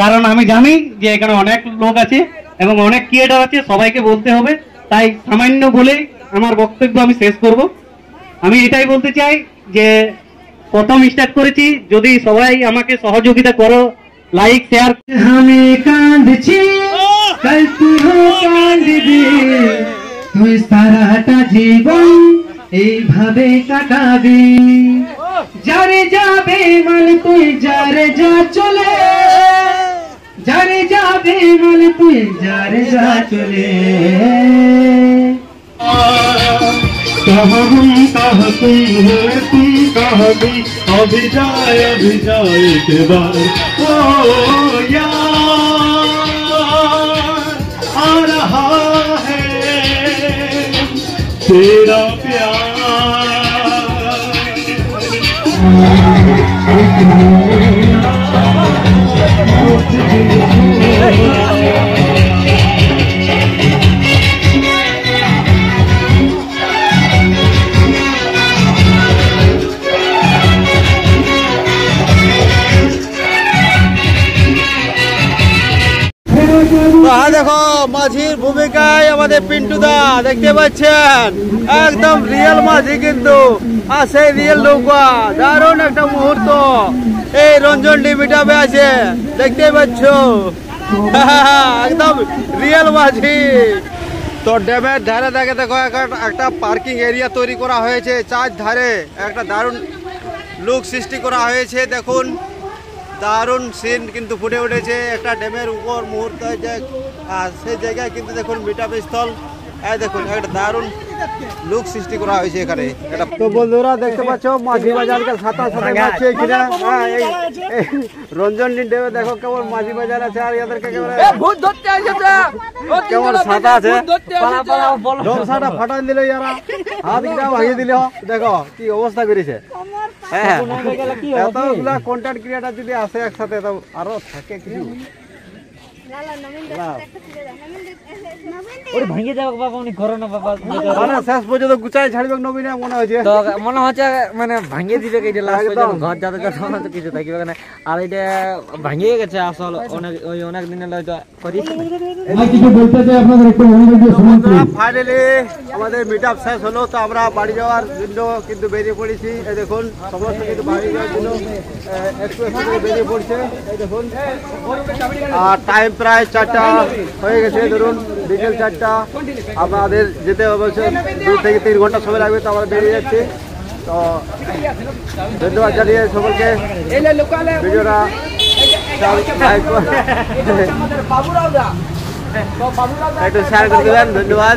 কারণ আমি জানি যে এখানে অনেক লোক আছে এবং অনেক ক্রিয়েটার আছে সবাইকে বলতে হবে তাই সামান্য বলে আমার বক্তব্য আমি শেষ করব আমি এটাই বলতে চাই যে প্রথম স্টার্ট করেছি যদি সবাই আমাকে সহযোগিতা করো লাইক শেয়ার আমি কাঁদছি কাল তুইও কাঁদবি তুই সারাটা জীবন এইভাবে কাটাবি যারে যাবে মানে তুই যারে যা চলে যারে যাবে মানে তুই যারে যা চলে कह तुम भी अभी जाए के बाद ओ यार आ रहा है तेरा দেখো মাঝির ভূমিকায় আমাদের পিন্টু দা দেখতে পাচ্ছেন একদম রিয়েল মাঝি কিন্তু আর সেই রিয়েল নৌকা দারুণ একটা মুহূর্ত এই রঞ্জন ডি মিটআপে আছে দেখতে পাচ্ছ একদম রিয়েল মাঝি তো ড্যামের ধারে দেখে দেখো একটা পার্কিং এরিয়া তৈরি করা হয়েছে চার ধারে একটা দারুণ লুক সৃষ্টি করা হয়েছে দেখুন দারুণ সিন কিন্তু ফুটে উঠেছে একটা ড্যামের উপর মুহূর্ত আর সেই জায়গায় কিন্তু দেখুন মিটআপ স্থল এই দেখুন একটা দারুণ লুক সৃষ্টি করা হয়েছে এখানে তো বন্ধুরা দেখতে পাচ্ছ মাঝি বাজারকে সাথে সাথে যাচ্ছে এখানে রঞ্জন ডেবে দেখো কেমন মাঝি বাজার আছে আর এদেরকে ভূত ধরতে আসছে কেমন সাদা আছে দমসাটা ফাটাই দিল ইয়ারা হাত গিটা ভাঙিয়ে দিল দেখো কি অবস্থা করেছে হ্যাঁ এতগুলা কন্টেন্ট ক্রিয়েটার যদি আসে একসাথে তো আরো থাকে কিছু ওরে ভাঙে যাবে বাবা উনি করো না বাবা মানে শেষ পর্যন্ত গুছাই ছাড়বে নবীনে মনে হচ্ছে তো মনে হচ্ছে মানে ভাঙিয়ে দিবে কি লাস্ট পর্যন্ত ঘর যাতে যাতে কিছু থাকবে না আর এটা ভাঙিয়ে গেছে আসল অনেক দিনের হয়তো করি কিছু বলতে চাই আপনাদের একটু অনুরোধ শুনুন ফাইনালি আমাদের মিটআপ শেষ হলো তো আমরা বাড়ি যাওয়ার জন্য কিন্তু বেরিয়ে পড়েছি এই দেখুন সমস্ত কিন্তু বাড়ি যাওয়ার জন্য এক্সপ্রেস থেকে বেরিয়ে পড়ছে এই দেখুন আর টাইম প্রায় 4টা হয়ে গেছে ধরুন বিকেল 4টা আমাদের যেতে হবে 2 থেকে 3 ঘন্টা সময় লাগবে তো আমরা বেরিয়ে যাচ্ছি তো ধন্যবাদ জানিয়ে সকলকে ভিডিওটা একটু শেয়ার করে দেবেন ধন্যবাদ